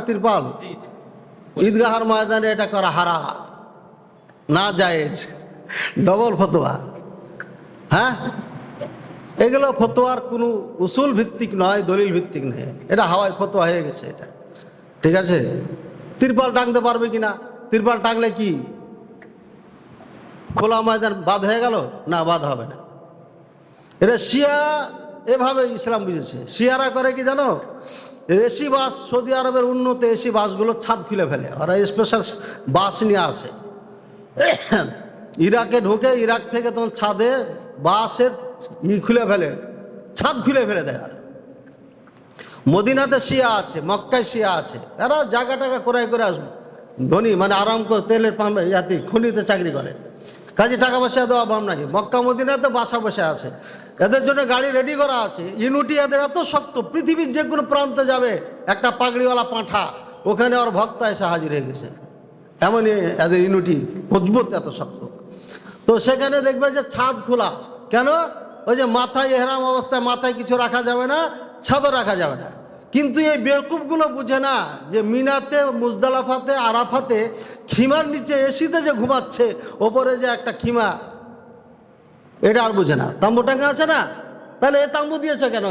তিরপাল, ঈদগাহার ময়দানে এটা করা হারাম, না জায়েজ, ডবল ফতোয়া। হ্যাঁ, এগুলো ফতোয়ার কোনো উসুল ভিত্তিক নয়, দলিল ভিত্তিক নয়, এটা হাওয়ায় ফতোয়া হয়ে গেছে এটা। ঠিক আছে, তিরপাল টাঙতে পারবে কিনা? তিরপাল টাঙলে কি খোলা ময়দান বাদ হয়ে গেল? না, বাদ হবে না। এটা শিয়া এভাবে ইসলাম বুঝেছে। শিয়ারা করে কি জানো, এসি বাস, সৌদি আরবের উন্নত এসি বাসগুলো ছাদ খুলে ফেলে, ওরা স্পেশাল বাস নিয়ে আসে, ইরাকে ঢোকে, ইরাক থেকে তখন ছাদে বাসের খুলে ফেলে, ছাদ খুলে ফেলে দেয়। আর মদিনাতে শিয়া আছে, মক্কায় শিয়া আছে, এরা জায়গা টাকা ক্রয় করে আসবে, ধনী মানে আরাম করে তেলের পাম্পে ইয়াতে খনিতে চাকরি করে, কাজে টাকা পয়সা দেওয়া ভাব নাই। মক্কা মদিনাতে বাসা বসে আছে, এদের জন্য গাড়ি রেডি করা আছে। ইউনিটি এদের এত শক্ত, পৃথিবীর যে কোনো প্রান্তে যাবে একটা পাগড়িওয়ালা পাঁঠা, ওখানে ওর ভক্ত এসে হাজির হয়ে গেছে, এমনই এদের ইউনিটি মজবুত, এত শক্ত। তো সেখানে দেখবে যে ছাদ খোলা, কেন? ওই যে মাথায় এহরাম অবস্থায় মাথায় কিছু রাখা যাবে না, ছাদও রাখা যাবে না। কিন্তু এই বেকুবগুলো বুঝে না যে মিনাতে, মুজদালাফাতে, আরাফাতে খিমার নিচে এসিতে যে ঘুমাচ্ছে, ওপরে যে একটা খিমা, এটা আর বুঝে না। তাম্বু টাঙ্গা আছে না, তাহলে এ তাম্বু দিয়েছে কেন?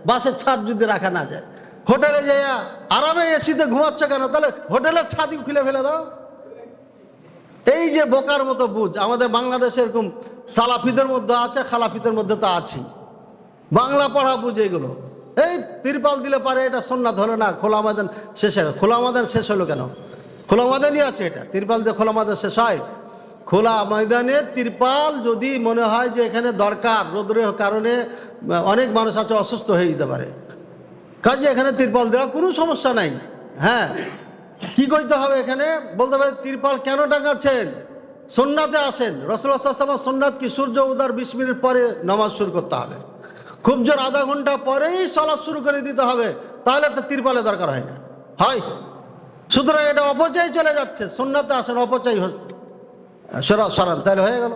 বাসের ছাদ যদি রাখা না যায়, হোটেলে যে আরামে এসিতে ঘুমাচ্ছে কেন? তাহলে হোটেলের ছাদই খুলে ফেলে দাও। এই যে বোকার মতো বুঝ, আমাদের বাংলাদেশে এরকম সালাফিদের মধ্যে আছে, খালাফিদের মধ্যে তো আছি। বাংলা পড়া বুঝে এগুলো, এই তিরপাল দিলে পারে, এটা সুন্নাত হলো না, খোলা ময়দান শেষ হলো। খোলা ময়দান শেষ হলো কেন? খোলা ময়দানই আছে, এটা তিরপাল দিয়ে খোলা ময়দান শেষ হয়? খোলা ময়দানে তিরপাল যদি মনে হয় যে এখানে দরকার, রোদ্রের কারণে অনেক মানুষ আছে অসুস্থ হয়ে যেতে পারে, কাজে এখানে তিরপাল দেওয়া কোনো সমস্যা নাই। হ্যাঁ, কি করতে হবে? এখানে বলতে হবে তিরপাল কেন টাঙাচ্ছেন? সুন্নাতে আসেন, রাসূলুল্লাহ সাল্লাল্লাহু আলাইহি ওয়াসাল্লাম সুন্নাত কি সূর্য উদয়ের 20 মিনিট পরে নামাজ শুরু করতে হবে, খুব জোর আধা ঘন্টা পরেই সালাত শুরু করে দিতে হবে, তাহলে তো তিরপালের দরকার হয় না। হয়, সুতরাং এটা অপচয় চলে যাচ্ছে। সুন্নাতে আসেন, অপচয় সরান, তাহলে হয়ে গেল।